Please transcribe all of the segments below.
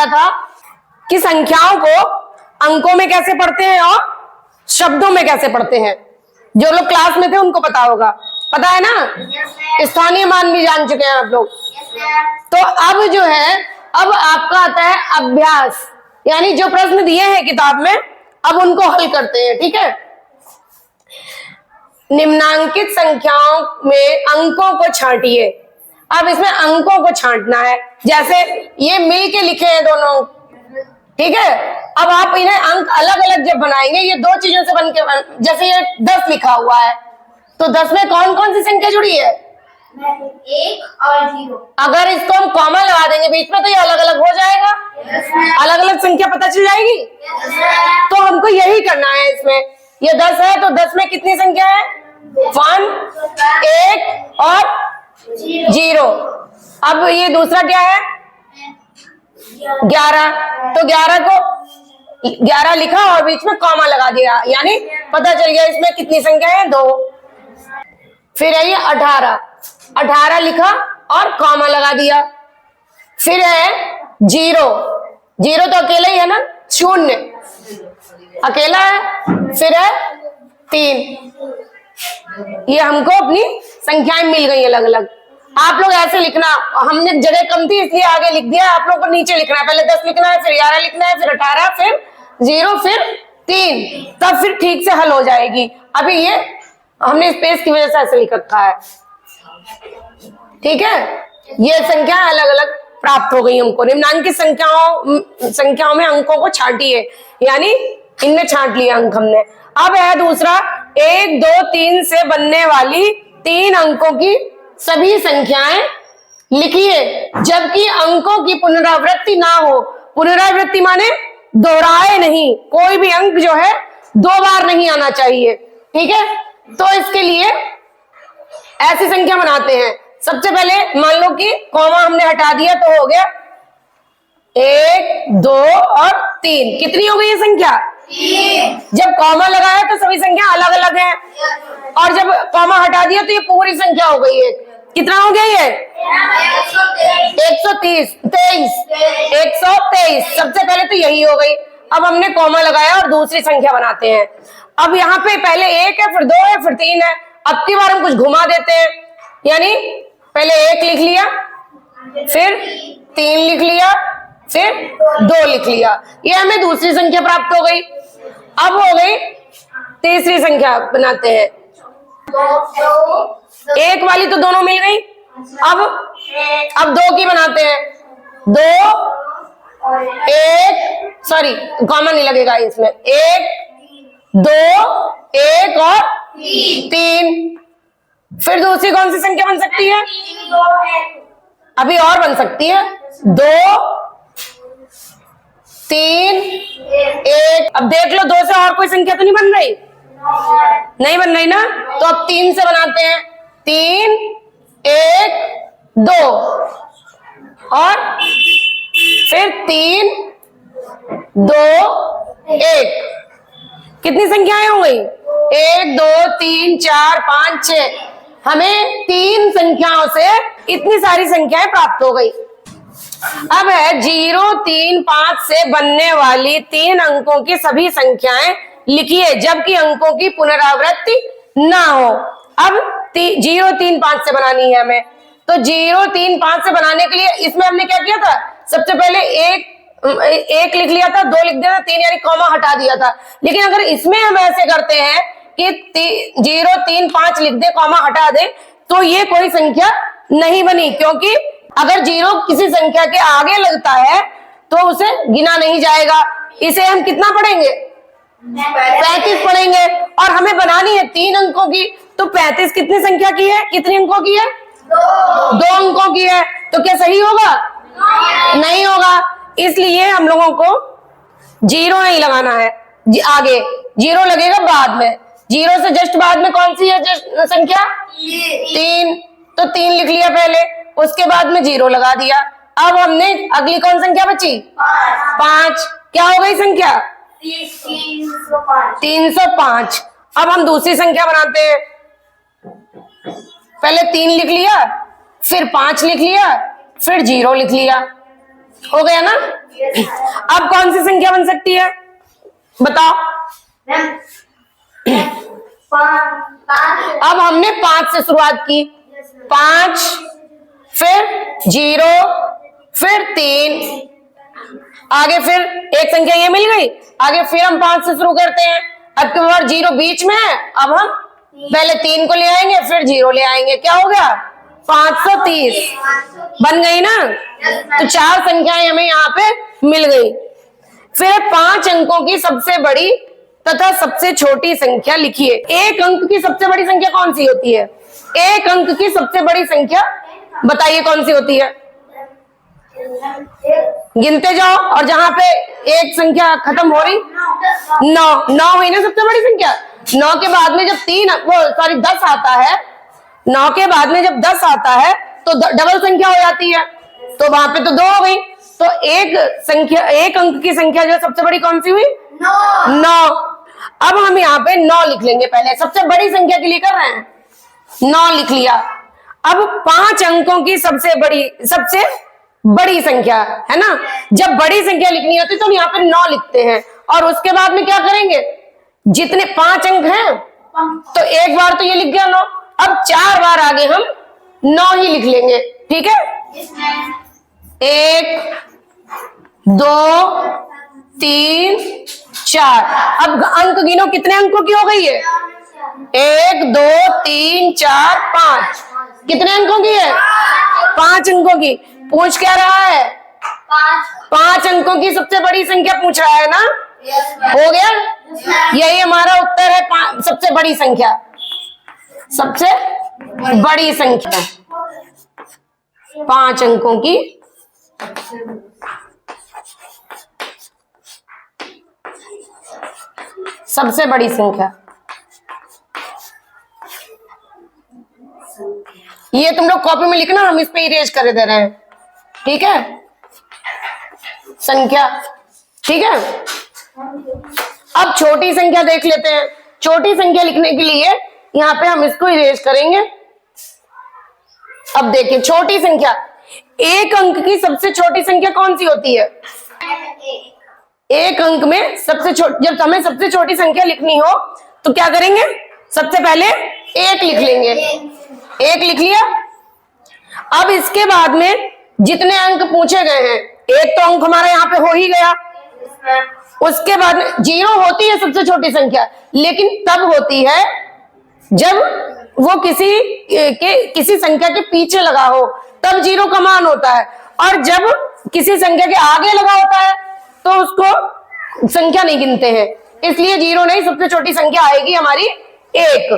बताया था कि संख्याओं को अंकों में कैसे पढ़ते हैं और शब्दों में कैसे पढ़ते हैं। जो लोग क्लास में थे उनको पता होगा, पता है ना। स्थानीय मान भी जान चुके हैं आप लोग। तो अब जो है, अब आपका आता है अभ्यास, यानी जो प्रश्न दिए हैं किताब में अब उनको हल करते हैं। ठीक है, निम्नांकित संख्याओं में अंकों को छांटिए। अब इसमें अंकों को छांटना है, जैसे ये मिल के लिखे हैं दोनों, ठीक है। अब आप इन्हें अंक अलग अलग जब बनाएंगे, ये दो चीजों से बनके, जैसे ये 10 लिखा हुआ है तो 10 में कौन कौन सी संख्या जुड़ी है? 1 और 0। अगर इसको हम कॉमा लगा देंगे बीच में तो ये अलग अलग हो जाएगा, अलग अलग संख्या पता चल जाएगी। तो हमको यही करना है। इसमें ये 10 है तो 10 में कितनी संख्या है? 1, 1 और 0। अब ये दूसरा क्या है? 11। तो 11 को 11 लिखा और बीच में कॉमा लगा दिया, यानी पता चल गया इसमें कितनी संख्या है? 2। फिर है ये 18, 18 लिखा और कॉमा लगा दिया। फिर है 0, 0 तो अकेला ही है ना, 0 अकेला है। फिर है 3। ये हमको अपनी संख्याएं मिल गई अलग अलग। आप लोग ऐसे लिखना, हमने जगह कम थी इसलिए आगे लिख दिया, आप लोग को नीचे लिखना है। पहले 10 लिखना है, फिर 11 लिखना है, फिर 18, फिर 0, फिर 3, तब फिर ठीक से हल हो जाएगी। अभी ये हमने स्पेस की वजह से ऐसे लिख रखा है, ठीक है। ये संख्या अलग अलग प्राप्त हो गई हमको। निम्नांकित संख्याओं में अंकों को छांटिए, यानी इनमें छांट लिया अंक हमने। अब है दूसरा, 1, 2, 3 से बनने वाली 3 अंकों की सभी संख्याएं लिखिए जबकि अंकों की पुनरावृत्ति ना हो। पुनरावृत्ति माने दोहराए नहीं, कोई भी अंक जो है 2 बार नहीं आना चाहिए, ठीक है। तो इसके लिए ऐसी संख्या बनाते हैं। सबसे पहले मान लो कि कॉमा हमने हटा दिया तो हो गया 1, 2 और 3। कितनी हो गई ये संख्या? 3। जब कॉमा लगाया तो सभी संख्या अलग अलग है, और जब कॉमा हटा दिया तो ये पूरी संख्या हो गई है। कितना हो गया ये? 130, 123। सबसे पहले तो यही हो गई। अब हमने कॉमा लगाया और दूसरी संख्या बनाते हैं। अब यहाँ पे पहले 1 है, फिर 2 है, फिर 3 है। अब की बार हम कुछ घुमा देते हैं, यानी पहले 1 लिख लिया, फिर 3 लिख लिया, फिर 2 लिख लिया। ये हमें दूसरी संख्या प्राप्त हो गई। अब हो गई तीसरी संख्या बनाते हैं। 1 वाली तो दोनों मिल गई। अब 2 की बनाते हैं। 2, 1, सॉरी कॉमन नहीं लगेगा इसमें। 1, 2, 1 और 3। फिर दूसरी कौन सी संख्या बन सकती है? अभी और बन सकती है। 2, 3, 1। अब देख लो 2 से और कोई संख्या तो नहीं बन रही? नहीं बन रही ना, तो अब 3 से बनाते हैं। 3, 1, 2 और फिर 3, 2, 1। कितनी संख्याएं हो गई? 1, 2, 3, 4, 5, 6। हमें 3 संख्याओं से इतनी सारी संख्याएं प्राप्त हो गई। अब है 0, 3, 5 से बनने वाली 3 अंकों की सभी संख्याएं लिखिए जबकि अंकों की पुनरावृत्ति ना हो। अब 0, 3, 5 से बनानी है हमें, तो 0, 3, 5 से बनाने के लिए इसमें हमने क्या किया था? सबसे पहले 1 लिख लिया था, 2 लिख दिया था, 3 यानी कॉमा हटा दिया था। लेकिन अगर इसमें हम ऐसे करते हैं कि 0, 3, 5 लिख दे, कॉमा हटा दे, तो ये कोई संख्या नहीं बनी, क्योंकि अगर 0 किसी संख्या के आगे लगता है तो उसे गिना नहीं जाएगा। इसे हम कितना पढ़ेंगे? 35 पढ़ेंगे। और हमें बनानी है 3 अंकों की, तो 35 कितनी संख्या की है? कितने अंकों की है? 2 अंकों की है। तो क्या सही होगा? नहीं होगा। इसलिए हम लोगों को 0 नहीं लगाना है आगे, 0 लगेगा बाद में। 0 से जस्ट बाद में कौन सी है संख्या? 3। तो 3 लिख लिया पहले, उसके बाद में 0 लगा दिया। अब हमने अगली कौन संख्या बची? 5। क्या हो गई संख्या? 305। अब हम दूसरी संख्या बनाते हैं। पहले 3 लिख लिया, फिर 5 लिख लिया, फिर 0 लिख लिया। हो गया ना। अब कौन सी संख्या बन सकती है बताओ। अब हमने 5 से शुरुआत की, 5 फिर 0 फिर 3, आगे फिर एक संख्या ये मिल गई, आगे फिर हम 5 से शुरू करते हैं। अब की बार 0 बीच में है, अब हम पहले 3 को ले आएंगे फिर 0 ले आएंगे, क्या हो गया 530 बन गई ना। तो 4 संख्याएं हमें यहाँ पे मिल गई। फिर 5 अंकों की सबसे बड़ी तथा सबसे छोटी संख्या लिखिए। एक अंक की सबसे बड़ी संख्या कौन सी होती है? एक अंक की सबसे बड़ी संख्या बताइए कौन सी होती है? गिनते जाओ और जहां पे एक संख्या खत्म हो रही 9 हुई ना सबसे बड़ी संख्या। 9 के बाद में जब 10 आता है, 9 के बाद में जब 10 आता है तो डबल संख्या हो जाती है, तो वहां पे तो 2 हो गई। तो एक अंक की संख्या जो सबसे बड़ी कौन सी हुई? 9। अब हम यहाँ पे 9 लिख लेंगे, पहले सबसे बड़ी संख्या के लिए कर रहे हैं, 9 लिख लिया। अब 5 अंकों की सबसे बड़ी संख्या है ना, जब बड़ी संख्या लिखनी होती तो हम यहाँ पे 9 लिखते हैं और उसके बाद में क्या करेंगे, जितने 5 अंक हैं तो एक बार तो ये लिख गया 9, अब 4 बार आगे हम 9 ही लिख लेंगे, ठीक है। 1 2 3 4। अब अंक गिनो, कितने अंकों की हो गई है? 1 2 3 4 5। कितने अंकों की है? 5 अंकों की। पूछ क्या रहा है? 5 अंकों की सबसे बड़ी संख्या पूछ रहा है ना। हो गया, यही हमारा उत्तर है, सबसे बड़ी संख्या, सबसे बड़ी संख्या 5 अंकों की सबसे बड़ी संख्या। ये तुम लोग कॉपी में लिखना, हम इस पे इरेज कर दे रहे हैं, ठीक है। संख्या, ठीक है। अब छोटी संख्या देख लेते हैं। छोटी संख्या लिखने के लिए यहाँ पे हम इसको इरेज करेंगे। अब देखिए छोटी संख्या, एक अंक की सबसे छोटी संख्या कौन सी होती है? एक अंक में जब हमें सबसे छोटी संख्या लिखनी हो तो क्या करेंगे, सबसे पहले 1 लिख लेंगे। 1 लिख लिया। अब इसके बाद में जितने अंक पूछे गए हैं, एक तो अंक हमारा यहाँ पे हो ही गया, उसके बाद में 0 होती है सबसे छोटी संख्या, लेकिन तब होती है जब वो किसी संख्या के पीछे लगा हो, तब 0 का मान होता है। और जब किसी संख्या के आगे लगा होता है तो उसको संख्या नहीं गिनते हैं, इसलिए 0 नहीं, सबसे छोटी संख्या आएगी हमारी 1।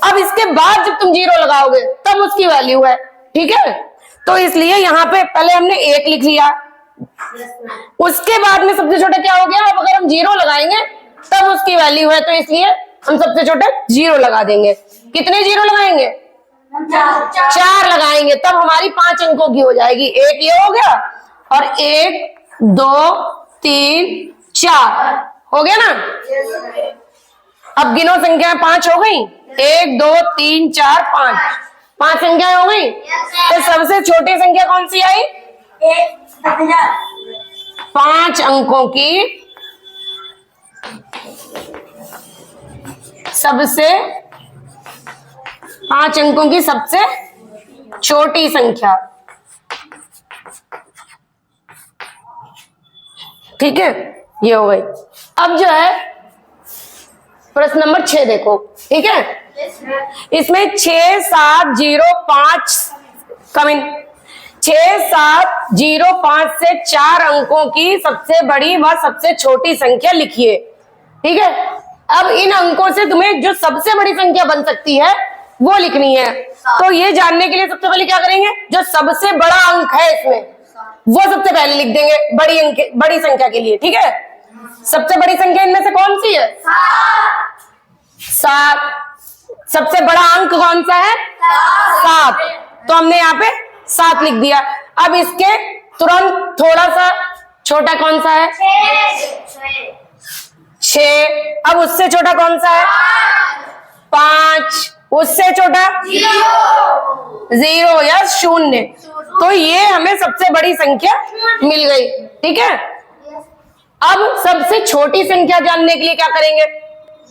अब इसके बाद जब तुम 0 लगाओगे तब उसकी वैल्यू है, ठीक है। तो इसलिए यहाँ पे पहले हमने 1 लिख लिया, उसके बाद में सबसे छोटा क्या हो गया, अब अगर हम 0 लगाएंगे तब उसकी वैल्यू है, तो इसलिए हम सबसे छोटा 0 लगा देंगे। कितने 0 लगाएंगे? 4 लगाएंगे, तब हमारी 5 अंकों की हो जाएगी। 1 ये हो गया और 1 2 3 4 हो गया ना। अब गिनो संख्याएं 5 हो गई, 1 2 3 4 5 संख्याएं हो गई। तो सबसे छोटी संख्या कौन सी आई? 5 अंकों की सबसे 5 अंकों की सबसे छोटी संख्या, ठीक है, ये हो गई। अब जो है प्रश्न नंबर 6 देखो, ठीक है। इसमें 6 7 0 5 कमिंग 6 7 0 5 से 4 अंकों की सबसे बड़ी व सबसे छोटी संख्या लिखिए, ठीक है। अब इन अंकों से तुम्हें जो सबसे बड़ी संख्या बन सकती है वो लिखनी है। तो ये जानने के लिए सबसे पहले क्या करेंगे, जो सबसे बड़ा अंक है इसमें वो सबसे पहले लिख देंगे बड़ी संख्या के लिए, ठीक है। सबसे बड़ी संख्या इनमें से कौन सी है? 7। सबसे बड़ा अंक कौन सा है? 7। तो हमने यहाँ पे 7 लिख दिया। अब इसके तुरंत थोड़ा सा छोटा कौन सा है? 6। अब उससे छोटा कौन सा है? 5। उससे छोटा 0 या 0। तो ये हमें सबसे बड़ी संख्या मिल गई। ठीक है, अब सबसे छोटी संख्या जानने के लिए क्या करेंगे,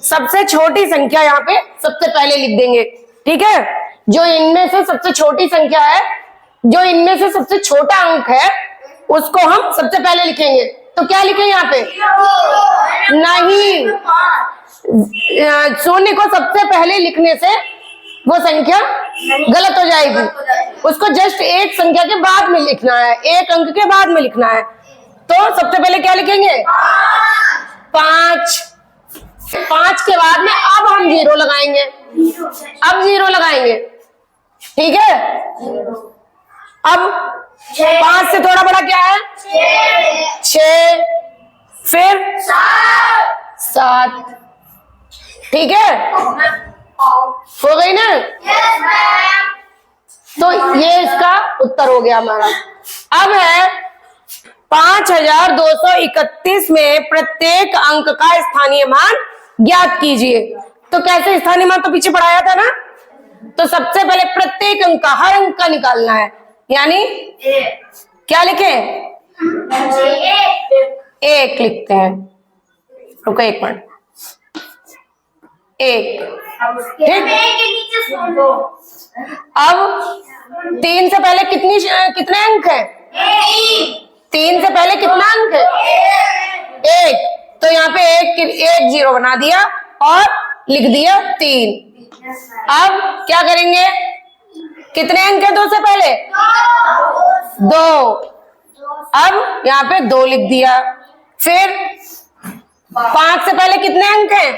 सबसे छोटी संख्या यहाँ पे सबसे पहले लिख देंगे। ठीक है, जो इनमें से सबसे छोटी संख्या है, जो इनमें से सबसे छोटा अंक है, उसको हम सबसे पहले लिखेंगे। तो क्या लिखें यहाँ पे, नहीं, 0 को सबसे पहले लिखने से वो संख्या गलत हो जाएगी। उसको जस्ट एक संख्या के बाद में लिखना है, एक अंक के बाद में लिखना है। तो सबसे पहले क्या लिखेंगे, 5। 5 के बाद में अब हम 0 लगाएंगे, अब 0 लगाएंगे। ठीक है, अब 5 से थोड़ा बड़ा क्या है, 6, फिर 7। ठीक है, हो गई ना। तो ये इसका उत्तर हो गया हमारा। अब है 5231 में प्रत्येक अंक का स्थानीय मान ज्ञात कीजिए। तो कैसे स्थानीय मान तो पीछे पढ़ाया था ना। तो सबसे पहले प्रत्येक अंक का, हर अंक का निकालना है, यानी क्या लिखें, 1 लिखते हैं। रुको एक मिनट, 1। ठीक, अब 3 से पहले कितने अंक है, 3 से पहले कितना अंक है, 1। तो यहाँ पे 1 0 बना दिया और लिख दिया 3। अब क्या करेंगे, कितने अंक है 2 से पहले, 2। अब यहाँ पे 2 लिख दिया। फिर 5 से पहले कितने अंक हैं,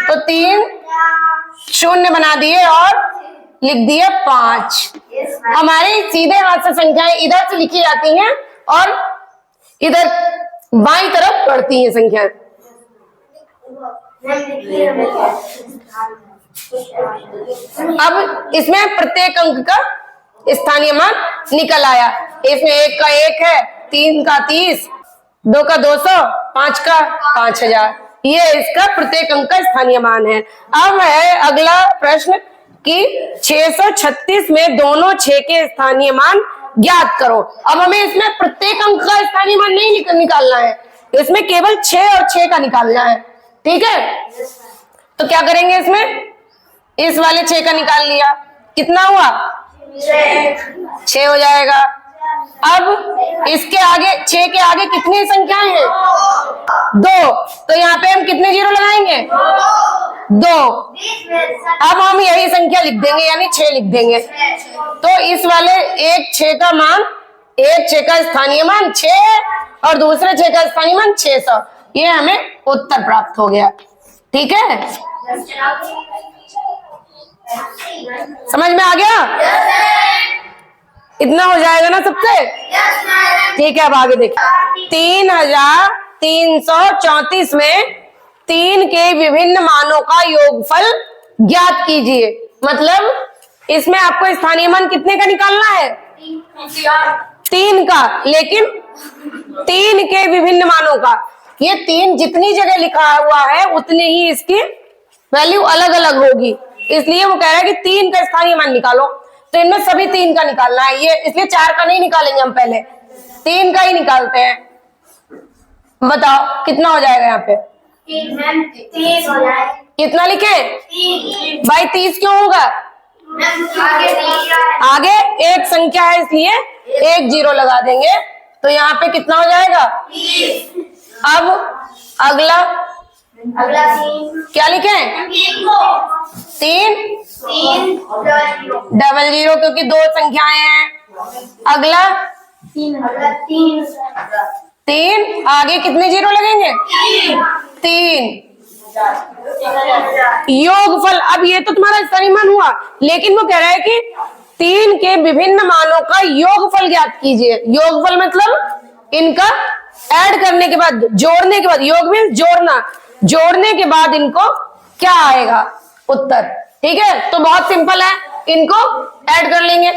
तो 3 0 बना दिए और लिख दिया 5। हमारे सीधे हाथ से संख्याएं इधर से लिखी जाती हैं और इधर बाईं तरफ बढ़ती हैं संख्याएं। अब इसमें प्रत्येक अंक का स्थानीय मान निकल आया। इसमें 1 का 1 है, 3 का 30, 2 का 200, 5 का 5000। ये इसका प्रत्येक अंक का स्थानीय मान है। अब है अगला प्रश्न कि 636 में दोनों 6 के स्थानीय मान ज्ञात करो। अब हमें इसमें प्रत्येक अंक का स्थानीय मान नहीं निकालना है, इसमें केवल 6 और 6 का निकालना है। ठीक है, तो क्या करेंगे, इसमें इस वाले 6 का निकाल लिया, कितना हुआ, 6 हो जाएगा। अब इसके आगे 6 के आगे कितनी संख्याएं हैं, 2। तो यहाँ पे हम कितने 0 लगाएंगे, 2। अब हम यही संख्या लिख देंगे, यानी 6 लिख देंगे। तो इस वाले एक 6 का मान, एक 6 का स्थानीय मान 6 और दूसरे 6 का स्थानीय मान 600। ये हमें उत्तर प्राप्त हो गया। ठीक है, समझ में आ गया, इतना हो जाएगा ना सबसे। ठीक है, अब आगे देखिए, 3334 में 3 के विभिन्न मानों का योगफल ज्ञात कीजिए। मतलब इसमें आपको स्थानीय मान कितने का निकालना है, 3 का, लेकिन 3 के विभिन्न मानों का। ये 3 जितनी जगह लिखा हुआ है उतनी ही इसकी वैल्यू अलग अलग होगी, इसलिए वो कह रहा है कि 3 का स्थानीय मान निकालो। तो इनमें सभी 3 का निकालना है, ये इसलिए 4 का नहीं निकालेंगे हम, पहले 3 का ही निकालते हैं। बताओ कितना हो जाएगा यहाँ पे, 30 हो जाएगा। कितना लिखे भाई, 30 क्यों होगा, आगे एक संख्या है इसलिए 1 0 लगा देंगे। तो यहाँ पे कितना हो जाएगा, 30। अब अगला क्या लिखे, 3 डबल 0, क्योंकि 2 संख्याएं हैं। अगला 3, आगे कितने 0 लगेंगे, 3। योगफल, अब ये तो तुम्हारा स्थानीय मान हुआ, लेकिन वो कह रहा है कि 3 के विभिन्न मानों का योगफल ज्ञात कीजिए। योगफल मतलब इनका ऐड करने के बाद, जोड़ने के बाद, योग में जोड़ना, जोड़ने के बाद इनको क्या आएगा उत्तर। ठीक है, तो बहुत सिंपल है, इनको ऐड कर लेंगे,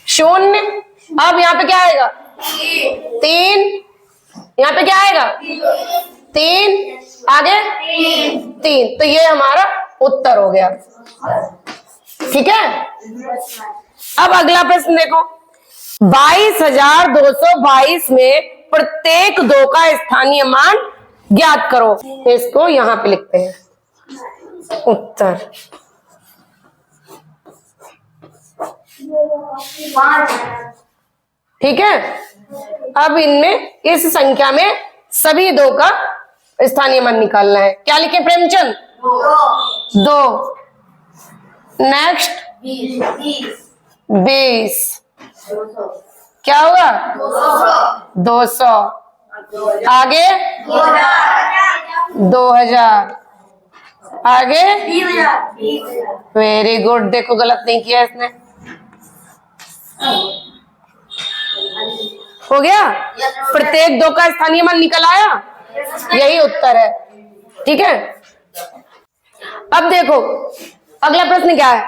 0। अब यहाँ पे क्या आएगा, 3, यहाँ पे क्या आएगा, 3 आगे 3, तो ये हमारा उत्तर हो गया। ठीक है, अब अगला प्रश्न देखो, 22,222 में प्रत्येक 2 का स्थानीय मान ज्ञात करो। इसको यहां पे लिखते हैं उत्तर। 5 ठीक है, अब इनमें इस संख्या में सभी 2 का स्थानीय मान निकालना है। क्या लिखे प्रेमचंद? 2। नेक्स्ट 20, क्या होगा? 200। आगे 2000, आगे वेरी गुड, देखो गलत नहीं किया इसने। हो गया, प्रत्येक 2 का स्थानीय मान निकल आया, यही उत्तर है। ठीक है, अब देखो अगला प्रश्न क्या है,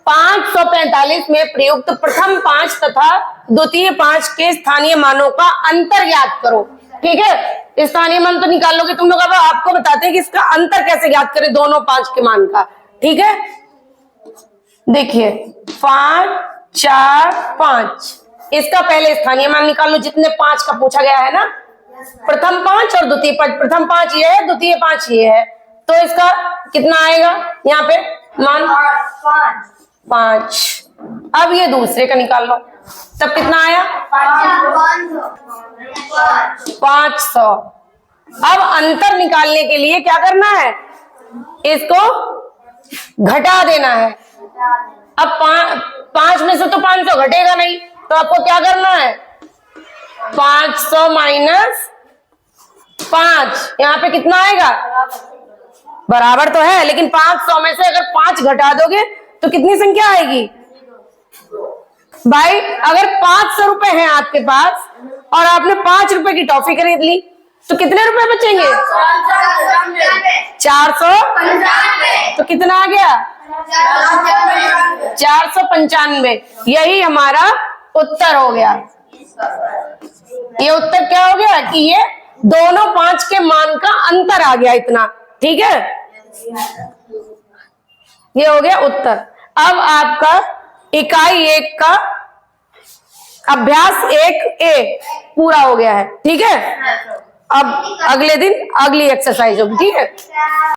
545 में प्रयुक्त प्रथम 5 तथा द्वितीय 5 के स्थानीय मानों का अंतर ज्ञात करो। ठीक है, स्थानीय मान तो निकाल लोगे तुम लोग, अब आपको बताते हैं कि इसका अंतर कैसे ज्ञात करें दोनों 5 के मान का। ठीक है, देखिए 5 4 5, इसका पहले स्थानीय मान निकाल लो, जितने 5 का पूछा गया है ना, प्रथम 5 और द्वितीय 5, प्रथम 5 ये है, द्वितीय 5 ये है, तो इसका कितना आएगा यहाँ पे मान? 5। अब ये दूसरे का निकाल लो, तब कितना आया? 500। अब अंतर निकालने के लिए क्या करना है, इसको घटा देना है। अब 5 में से तो 500 घटेगा नहीं, तो आपको क्या करना है, 500 माइनस 5, यहाँ पे कितना आएगा? बराबर तो है, लेकिन 500 में से अगर 5 घटा दोगे तो कितनी संख्या आएगी भाई? अगर 500 रुपए हैं आपके पास और आपने 5 रुपए की टॉफी खरीद ली, तो कितने रुपए बचेंगे? 400, तो कितना आ गया? 495। यही हमारा उत्तर हो गया। ये उत्तर क्या हो गया कि ये दोनों 5 के मान का अंतर आ गया इतना। ठीक है, ये हो गया उत्तर। अब आपका इकाई 1 का अभ्यास 1A पूरा हो गया है। ठीक है, अब अगले दिन अगली एक्सरसाइज होगी। ठीक है।